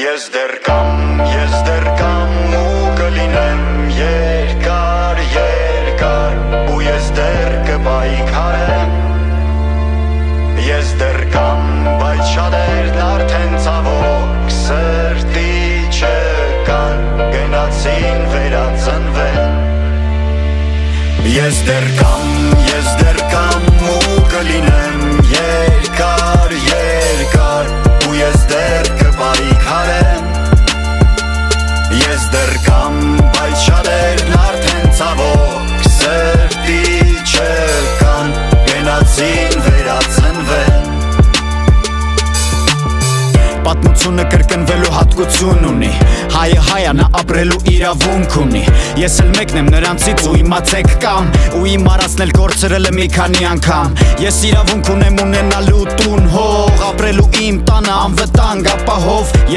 Ես դեռ կամ ու կլինեմ երկար, երկար ու ես դեռ կպայքարեմ Ես դեռ կամ, բայց շատերն արդեն ցավոք սրտի չկան Գնացին վերածնվել Ես դեռ կամ ու կլինեմ երկար, երկար ու ես դեռ կպայքարեմ Ես դեռ կամ, բայց շատերն արդեն ցավոք սրտի չկան Գնացին վերածնվել Պատմությունը կրկնվելու հատկություն ունի Հայը հայա նա ապրելու իրավունք ունի Ես էլ մեկն եմ նրանցից ու իմացեք կամ Ու իմ արածն էլ կորցրել է մի քանի անգամ Ես իրավունք ունեմ ունենալու տուն հող Ապրելու իմ տանը անվտանգ ապահով